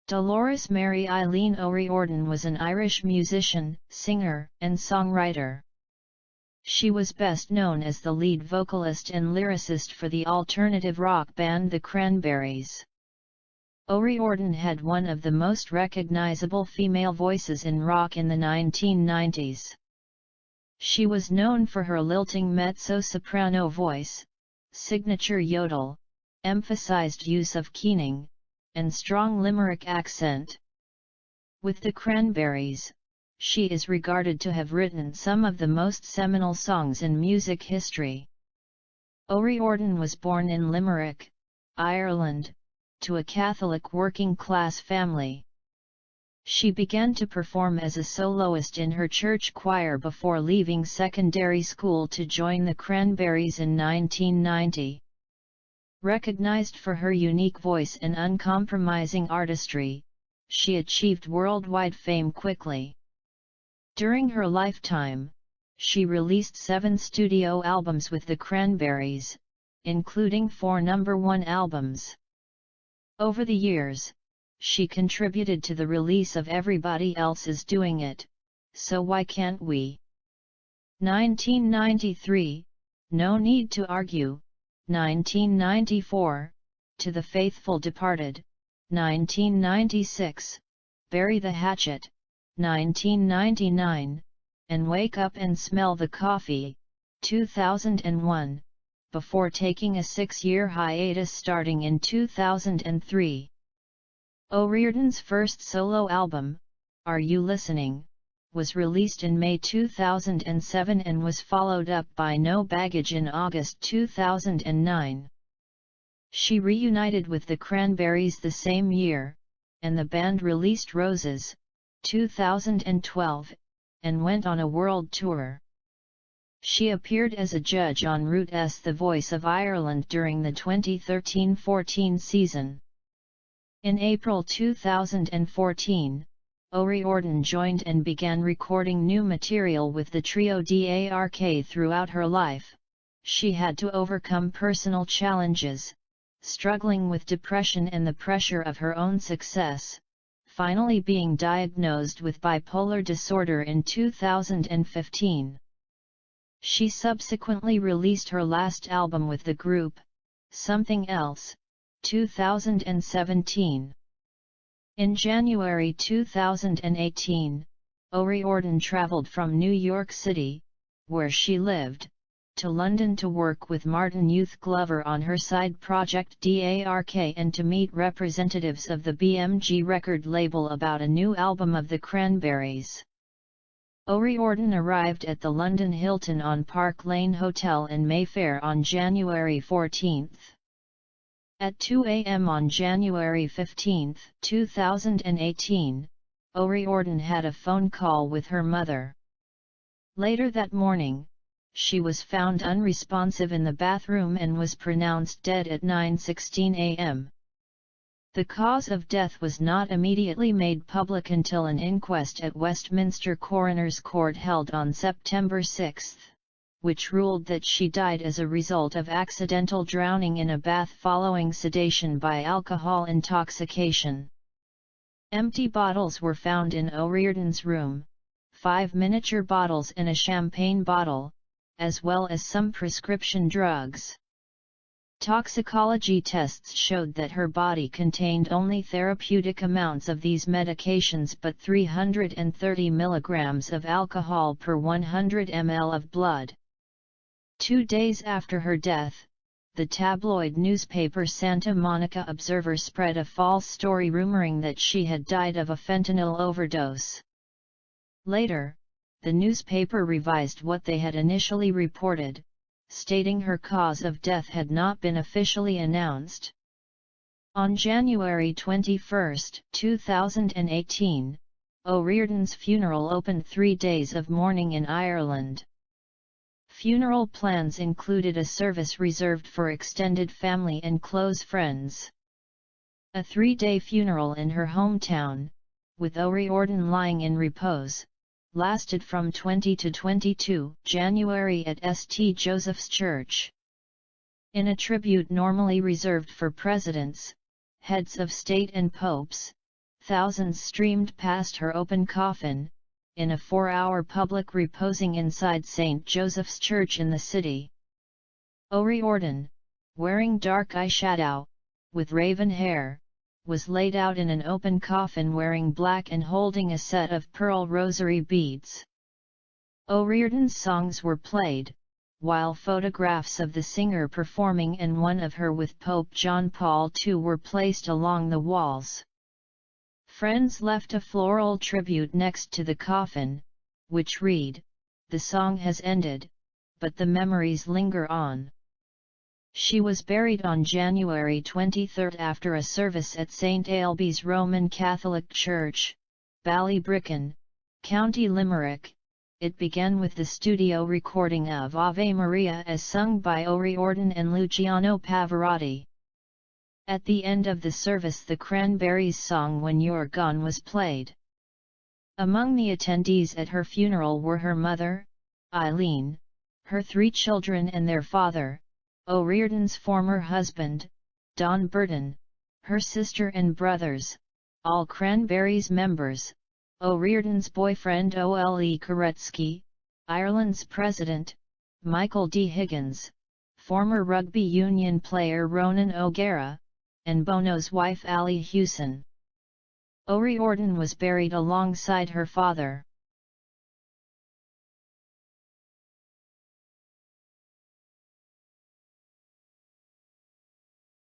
Dolores Mary Eileen O'Riordan was an Irish musician, singer, and songwriter. She was best known as the lead vocalist and lyricist for the alternative rock band the Cranberries. O'Riordan had one of the most recognizable female voices in rock in the 1990s. She was known for her lilting mezzo-soprano voice, signature yodel, emphasized use of keening, and strong Limerick accent. With the Cranberries, she is regarded to have written some of the most seminal songs in music history. O'Riordan was born in Limerick, Ireland, to a Catholic working-class family. She began to perform as a soloist in her church choir before leaving secondary school to join the Cranberries in 1990. Recognized for her unique voice and uncompromising artistry, she achieved worldwide fame quickly. During her lifetime, she released 7 studio albums with the Cranberries, including 4 #1 albums. Over the years, she contributed to the release of Everybody Else Is Doing It, So Why Can't We? 1993, No Need to Argue, 1994, To the Faithful Departed, 1996, Bury the Hatchet, 1999, and Wake Up and Smell the Coffee, 2001, before taking a 6-year hiatus starting in 2003. O'Riordan's first solo album, Are You Listening?, was released in May 2007 and was followed up by No Baggage in August 2009. She reunited with the Cranberries the same year, and the band released Roses, 2012, and went on a world tour. She appeared as a judge on Route's The Voice of Ireland during the 2013-14 season. In April 2014, O'Riordan joined and began recording new material with the trio DARK. Throughout her life, she had to overcome personal challenges, struggling with depression and the pressure of her own success, finally being diagnosed with bipolar disorder in 2015. She subsequently released her last album with the group, Something Else, 2017. In January 2018, O'Riordan traveled from New York City, where she lived, to London to work with Martin Youth Glover on her side project DARK and to meet representatives of the BMG record label about a new album of the Cranberries. O'Riordan arrived at the London Hilton on Park Lane Hotel in Mayfair on January 14. At 2 a.m. on January 15, 2018, O'Riordan had a phone call with her mother. Later that morning, she was found unresponsive in the bathroom and was pronounced dead at 9:16 a.m. The cause of death was not immediately made public until an inquest at Westminster Coroner's Court held on September 6, which ruled that she died as a result of accidental drowning in a bath following sedation by alcohol intoxication. Empty bottles were found in O'Riordan's room, 5 miniature bottles and a champagne bottle, as well as some prescription drugs. Toxicology tests showed that her body contained only therapeutic amounts of these medications but 330 milligrams of alcohol per 100 ml of blood. 2 days after her death, the tabloid newspaper Santa Monica Observer spread a false story rumoring that she had died of a fentanyl overdose. Later, the newspaper revised what they had initially reported, stating her cause of death had not been officially announced. On January 21, 2018, O'Riordan's funeral opened 3 days of mourning in Ireland. Funeral plans included a service reserved for extended family and close friends. A 3-day funeral in her hometown, with O'Riordan lying in repose, lasted from 20 to 22 January at St. Joseph's Church. In a tribute normally reserved for presidents, heads of state and popes, thousands streamed past her open coffin, in a 4-hour public reposing inside St. Joseph's Church in the city. O'Riordan, wearing dark eyeshadow, with raven hair, was laid out in an open coffin wearing black and holding a set of pearl rosary beads. O'Riordan's songs were played, while photographs of the singer performing and one of her with Pope John Paul II were placed along the walls. Friends left a floral tribute next to the coffin, which read, "The song has ended, but the memories linger on." She was buried on January 23 after a service at St Ailbe's Roman Catholic Church, Ballybricken, County Limerick. It began with the studio recording of Ave Maria as sung by O'Riordan and Luciano Pavarotti. At the end of the service the Cranberries song "When You're Gone" was played. Among the attendees at her funeral were her mother, Eileen, her 3 children and their father, O'Riordan's former husband, Don Burton, her sister and brothers, all Cranberries members, O'Riordan's boyfriend Ole Koretsky, Ireland's president, Michael D. Higgins, former rugby union player Ronan O'Gara, and Bono's wife Ali Hewson. O'Riordan was buried alongside her father.